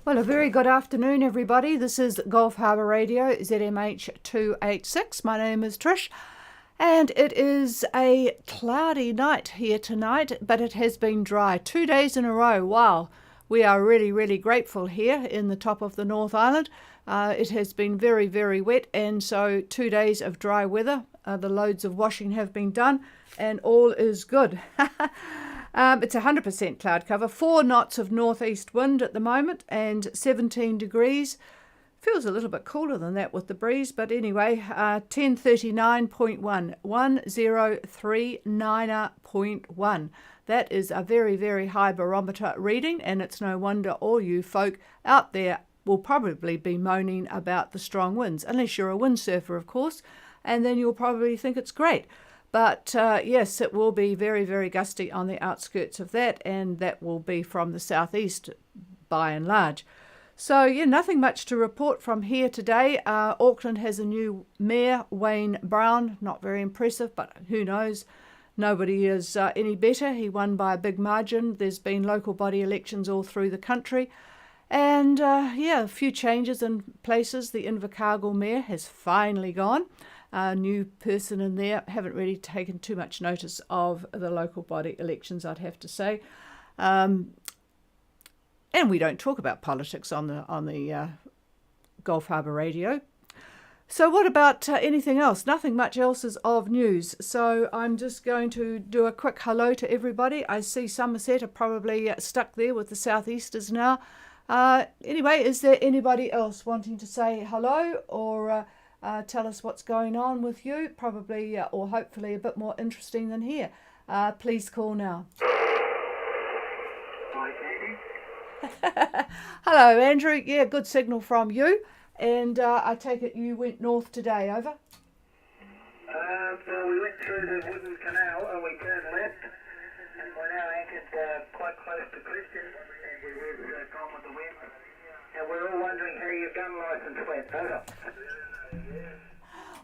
Well, a very good afternoon, everybody. This is Gulf Harbour Radio, ZMH 286. My name is Trish, and it is a cloudy night here tonight, but it has been dry 2 days in a row. Wow, we are really, really grateful here in the top of the North Island. It has been very, very wet, and so 2 days of dry weather. The loads of washing have been done, and all is good. It's 100% cloud cover, 4 knots of northeast wind at the moment, and 17 degrees. Feels a little bit cooler than that with the breeze, but anyway, 1039.1, 1039.1. That is a very, very high barometer reading, and it's no wonder all you folk out there will probably be moaning about the strong winds, unless you're a windsurfer, of course, and then you'll probably think it's great. But yes, it will be very, very gusty on the outskirts of that, and that will be from the southeast by and large. So yeah, nothing much to report from here today. Auckland has a new mayor, Wayne Brown. Not very impressive, but who knows? Nobody is any better. He won by a big margin. There's been local body elections all through the country. And yeah, a few changes in places. The Invercargill mayor has finally gone. A new person in there. Haven't really taken too much notice of the local body elections, I'd have to say. And we don't talk about politics on the Gulf Harbour Radio. So what about anything else? Nothing much else is of news. So I'm just going to do a quick hello to everybody. I see Somerset are probably stuck there with the southeasters now. Anyway, is there anybody else wanting to say hello or tell us what's going on with you? Probably or hopefully a bit more interesting than here. Please call now. Hello, Andrew. Yeah, good signal from you. And I take it you went north today, over? So we went through the wooden canal and we turned left, and we're now anchored quite close to Clifton, and we've gone with the wind. And we're all wondering how your gun licence went. Over.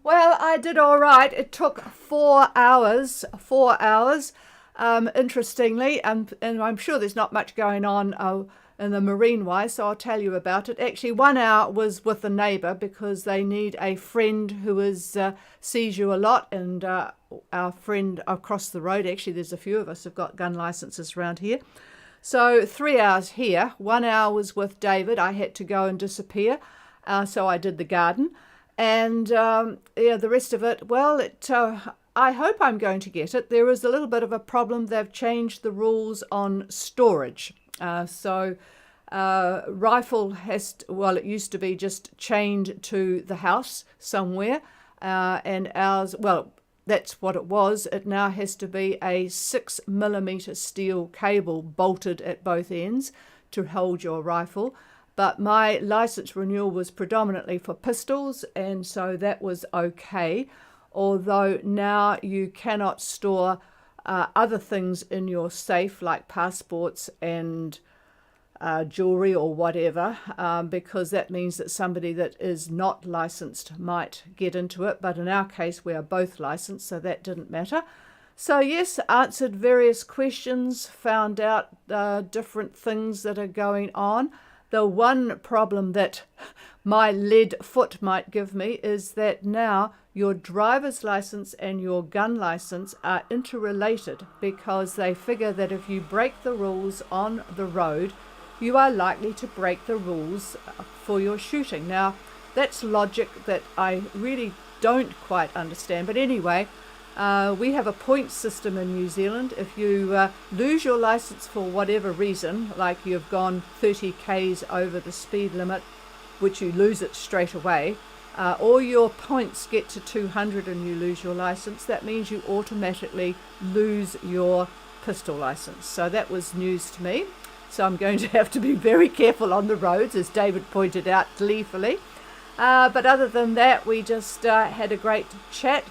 Well, I did all right. It took 4 hours. 4 hours. Interestingly, and I'm sure there's not much going on in the marine wise, so I'll tell you about it. Actually, 1 hour was with a neighbour because they need a friend who sees you a lot, and our friend across the road, actually there's a few of us who've got gun licences around here. So 3 hours here. 1 hour was with David. I had to go and disappear, so I did the garden. And yeah, the rest of it, well, I hope I'm going to get it. There is a little bit of a problem. They've changed the rules on storage. So rifle well, it used to be just chained to the house somewhere, and ours, well, that's what it was. It now has to be a 6mm steel cable bolted at both ends to hold your rifle. But my license renewal was predominantly for pistols, and so that was okay. Although now you cannot store other things in your safe, like passports and jewelry or whatever, because that means that somebody that is not licensed might get into it. But in our case, we are both licensed, so that didn't matter. So yes, answered various questions, found out different things that are going on. The one problem that my lead foot might give me is that now your driver's license and your gun license are interrelated, because they figure that if you break the rules on the road, you are likely to break the rules for your shooting. Now, that's logic that I really don't quite understand. But anyway, we have a points system in New Zealand. If you lose your license for whatever reason, like you've gone 30 k's over the speed limit, which you lose it straight away, or your points get to 200 and you lose your license, that means you automatically lose your pistol license. So that was news to me. So I'm going to have to be very careful on the roads, as David pointed out gleefully. But other than that, we just had a great chat.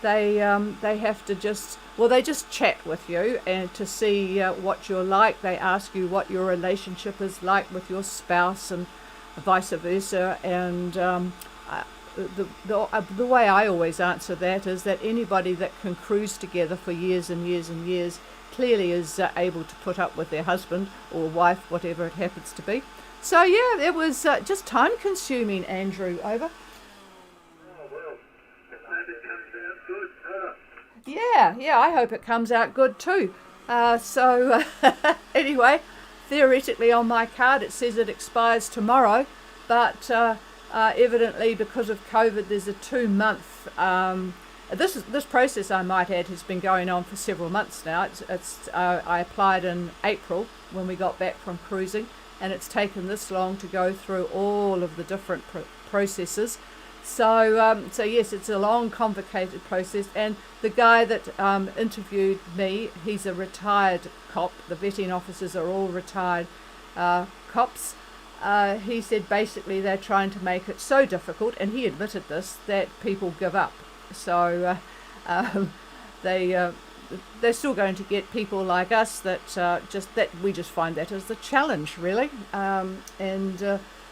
They have to just, well, they just chat with you and to see what you're like. They ask you what your relationship is like with your spouse and vice versa. And the way I always answer that is that anybody that can cruise together for years and years and years clearly is able to put up with their husband or wife, whatever it happens to be. So yeah, it was just time consuming, Andrew. Over. Oh, well, I hope it comes out good. Yeah, I hope it comes out good too. Anyway, theoretically on my card it says it expires tomorrow, but evidently because of COVID there's a 2 month. This process, I might add, has been going on for several months now. I applied in April when we got back from cruising, and it's taken this long to go through all of the different processes. So yes, it's a long, complicated process. And the guy that interviewed me, he's a retired cop. The vetting officers are all retired cops. He said basically they're trying to make it so difficult, and he admitted this, that people give up. So they're still going to get people like us that we just find that as a challenge, really. And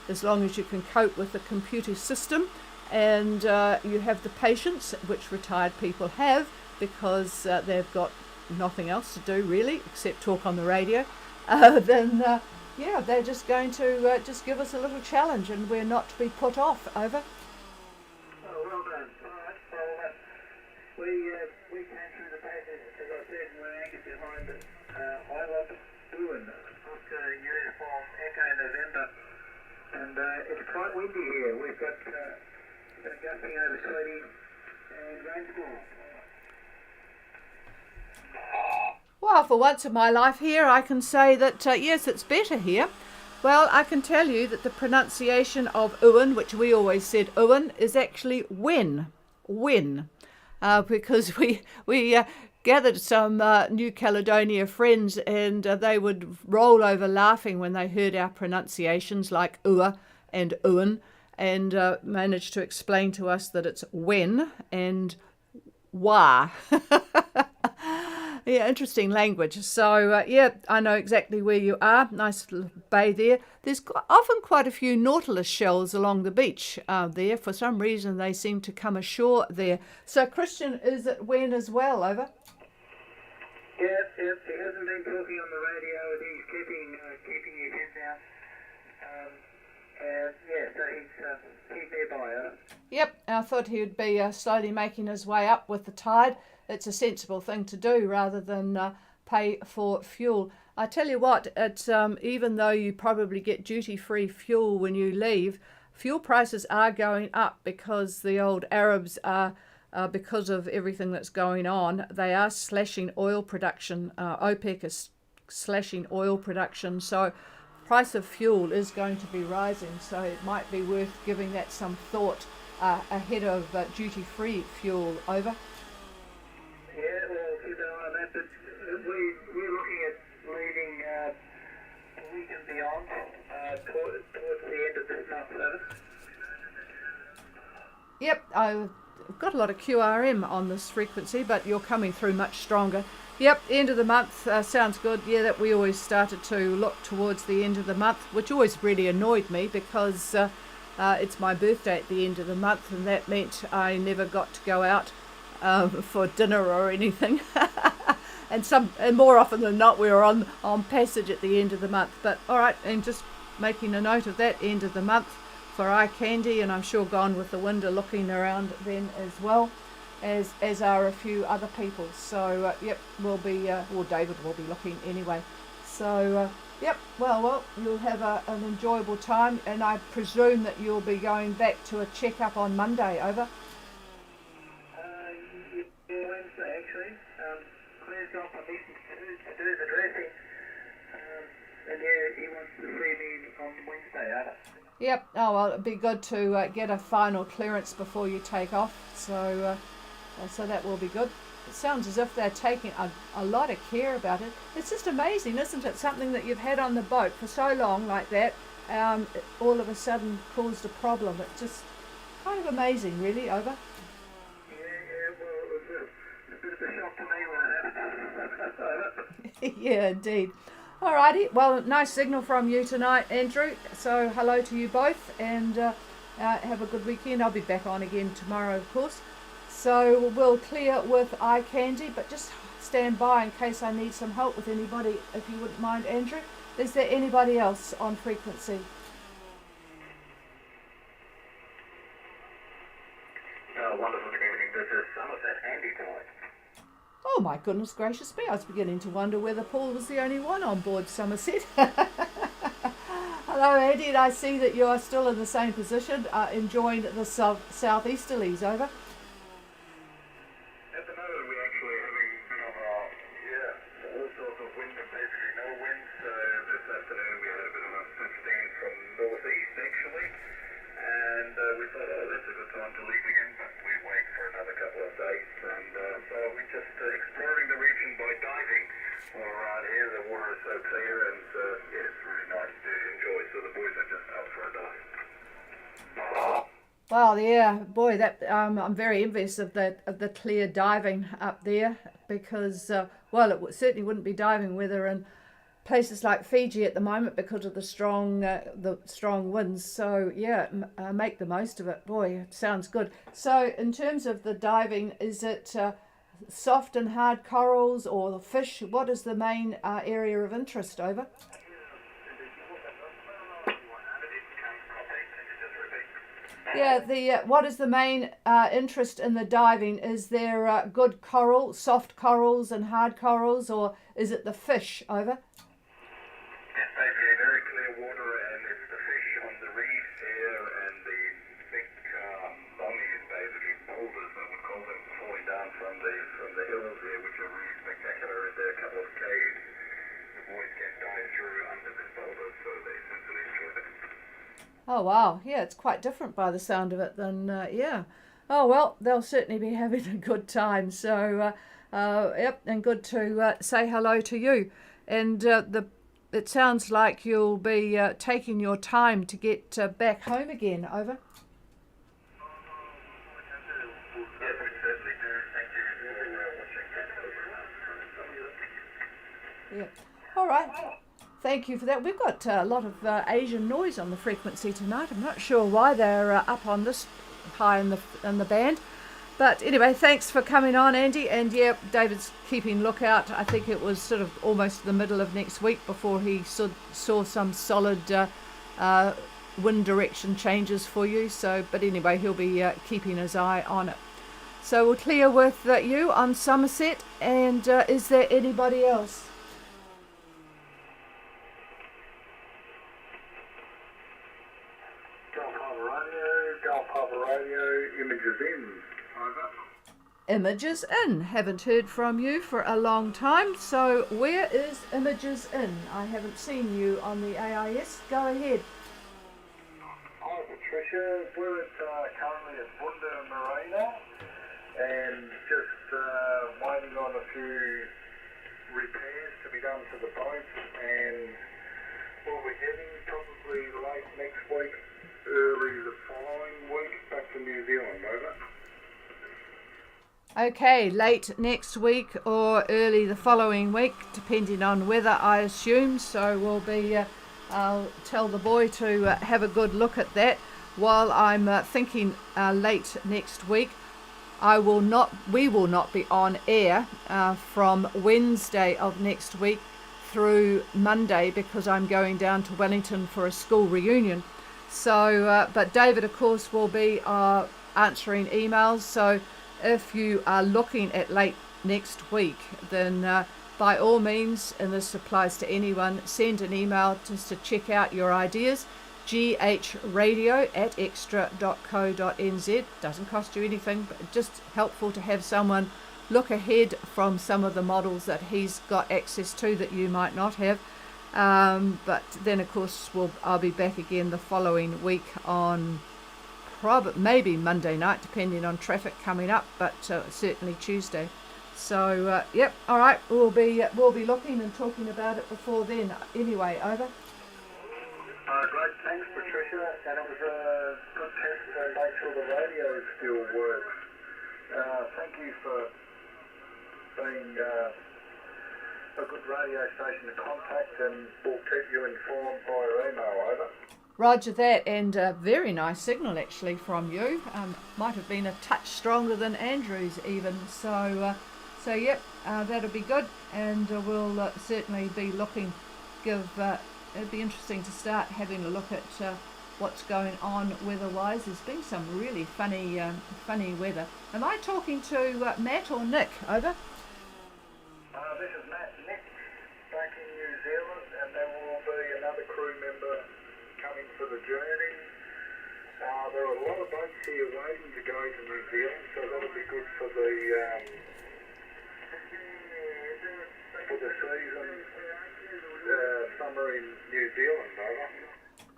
as long as you can cope with the computer system, and you have the patience, which retired people have, because they've got nothing else to do really except talk on the radio, then they're just going to just give us a little challenge, and we're not to be put off. Over. Oh, well done. All right. Well, we came through the pages, as I said, and we're anchored behind it. I love doing Oscar uniform Echo November, and it's quite windy here. We've got gusting over 20 and rainstorm. Well, for once in my life here, I can say that yes, it's better here. Well, I can tell you that the pronunciation of Uan, which we always said Uan, is actually Wen, because we gathered some New Caledonia friends, and they would roll over laughing when they heard our pronunciations like Ua and Uan, and managed to explain to us that it's Wen and Wa. Yeah, interesting language. So, I know exactly where you are. Nice little bay there. There's often quite a few nautilus shells along the beach there. For some reason, they seem to come ashore there. So, Christian is at Wen as well. Over. Yep. He hasn't been talking on the radio, and he's keeping his head down. So he's nearby. Yep, I thought he would be slowly making his way up with the tide. It's a sensible thing to do rather than pay for fuel. I tell you what, it's even though you probably get duty-free fuel when you leave, fuel prices are going up because the old Arabs are, because of everything that's going on, they are slashing oil production. OPEC is slashing oil production, so price of fuel is going to be rising. So it might be worth giving that some thought ahead of duty-free fuel. Over. Yeah, well, keep an eye on that, but we're looking at leaving a week and beyond, towards the end of this month, Yep, I've got a lot of QRM on this frequency, but you're coming through much stronger. Yep, end of the month sounds good. Yeah, that we always started to look towards the end of the month, which always really annoyed me because it's my birthday at the end of the month, and that meant I never got to go out for dinner or anything. and more often than not, we were on passage at the end of the month. But all right, and just making a note of that, end of the month for eye candy, and I'm sure Gone with the Wind are looking around then as well, as are a few other people. So we'll be David will be looking anyway. So well, you'll have an enjoyable time, and I presume that you'll be going back to a checkup on Monday. Over. Wednesday, actually. Claire's got permission to do the dressing, and he wants to see me on Wednesday. Yep. Oh well, it'd be good to get a final clearance before you take off. So that will be good. It sounds as if they're taking a lot of care about it. It's just amazing, isn't it? Something that you've had on the boat for so long like that, all of a sudden caused a problem. It's just kind of amazing, really. Over. Yeah, indeed. Alrighty, well, nice signal from you tonight, Andrew. So hello to you both, and have a good weekend. I'll be back on again tomorrow, of course. So we'll clear with eye candy, but just stand by in case I need some help with anybody, if you wouldn't mind, Andrew. Is there anybody else on frequency? Oh my goodness gracious me, I was beginning to wonder whether Paul was the only one on board Somerset. Hello Andy, and I see that you are still in the same position, enjoying the southeasterlies, over. At the moment, we're actually having a bit of all sorts of wind and basically no wind. So this afternoon we had a bit of a 15 from northeast actually, and we thought, oh, that's a good time to leave again, but we wait for another couple of days, and so we're just exploring the region by diving. All around here, the water is so clear, and yeah, it's really nice to enjoy. So the boys are just out for a dive. Well, yeah, boy, that I'm very envious of the clear diving up there because, well, certainly wouldn't be diving weather in places like Fiji at the moment because of the strong winds. So yeah, make the most of it. Boy, it sounds good. So in terms of the diving, is it soft and hard corals or the fish? What is the main area of interest, over? Yeah, what is the main interest in the diving? Is there good coral, soft corals and hard corals, or is it the fish, over? It's basically very clear water, and it's the fish on the reef here, and the big bommies, basically boulders, I would call them, falling down from the hills here, which are really spectacular. There are a couple of caves the boys can dive through under this boulder, so they simply enjoy it. Oh wow, yeah, it's quite different by the sound of it than yeah. Oh well, they'll certainly be having a good time. So yep, and good to say hello to you. And it sounds like you'll be taking your time to get back home again, over. Yes, we certainly do. Thank you for watching. Yeah. All right. Thank you for that. We've got a lot of Asian noise on the frequency tonight. I'm not sure why they're up on this high in the band. But anyway, thanks for coming on, Andy. And yeah, David's keeping lookout. I think it was sort of almost the middle of next week before he saw some solid wind direction changes for you. So, but anyway, he'll be keeping his eye on it. So we'll clear with you on Somerset. And is there anybody else? Images in. Over. Images in. Haven't heard from you for a long time. So where is Images in? I haven't seen you on the AIS. Go ahead. Hi Patricia, we're currently at Bunda Marina and just waiting on a few repairs to be done to the boats, and we'll be heading probably late next week, early the following week, back to New Zealand, over. Okay, late next week or early the following week, depending on weather, I assume. So we'll be, I'll tell the boy to have a good look at that. While I'm thinking late next week, we will not be on air from Wednesday of next week through Monday because I'm going down to Wellington for a school reunion. So, but David, of course, will be answering emails. So if you are looking at late next week, then by all means, and this applies to anyone, send an email just to check out your ideas. ghradio@extra.co.nz. Doesn't cost you anything, but just helpful to have someone look ahead from some of the models that he's got access to that you might not have. But then, of course, I'll be back again the following week on maybe Monday night, depending on traffic coming up, but certainly Tuesday. So, yep, all right, we'll be looking and talking about it before then. Anyway, over. Great, thanks Patricia, and it was a good test to make sure the radio still works. Thank you for being a good radio station to contact, and we'll keep you informed via email, over. Roger that, and a very nice signal actually from you. Might have been a touch stronger than Andrew's even. So yep, that'll be good, and we'll certainly be looking. It'd be interesting to start having a look at what's going on weather-wise. There's been some really funny weather. Am I talking to Matt or Nick? Over. the journey. There are a lot of boats here waiting to go to New Zealand, so that'll be good for the season, summer in New Zealand, over.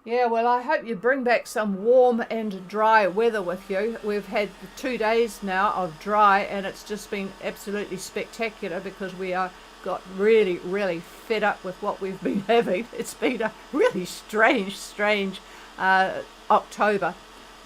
Yeah, well, I hope you bring back some warm and dry weather with you. We've had 2 days now of dry, and it's just been absolutely spectacular because we are got really, really fed up with what we've been having. It's been a really strange October.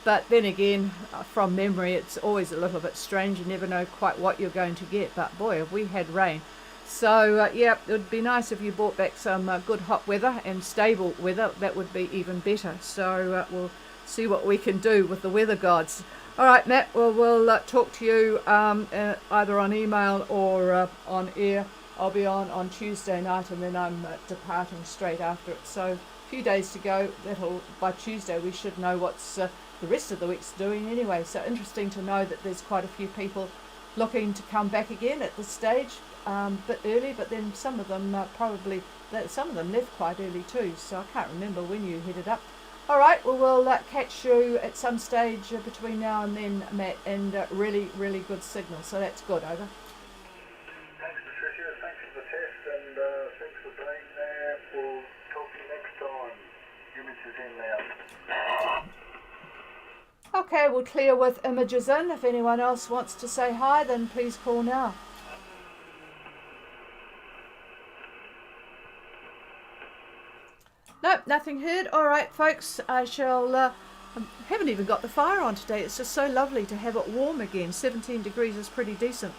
But then again, from memory, it's always a little bit strange. You never know quite what you're going to get. But boy, have we had rain. So, yeah, it would be nice if you brought back some good hot weather and stable weather. That would be even better. So we'll see what we can do with the weather gods. All right, Matt, well, we'll talk to you either on email or on air. I'll be on Tuesday night, and then I'm departing straight after it. So a few days to go. By Tuesday we should know what's the rest of the week's doing anyway. So interesting to know that there's quite a few people looking to come back again at this stage. Bit early, but then some of them some of them left quite early too, so I can't remember when you headed up. All right, well, we'll catch you at some stage between now and then, Matt, and really good signal, so that's good. Over. Thanks, Patricia. Thanks for the test, and thanks for being there. We'll talk to you next time. Images in now. Okay, we'll clear with images in. If anyone else wants to say hi, then please call now. Nope, nothing heard. All right, folks, I shall... I haven't even got the fire on today. It's just so lovely to have it warm again. 17 degrees is pretty decent.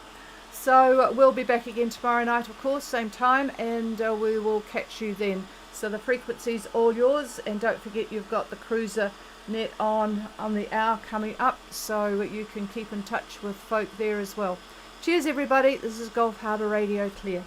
So we'll be back again tomorrow night, of course, same time, and we will catch you then. So the frequency's all yours, and don't forget you've got the cruiser net on the hour coming up, so you can keep in touch with folk there as well. Cheers, everybody. This is Gulf Harbour Radio Clear.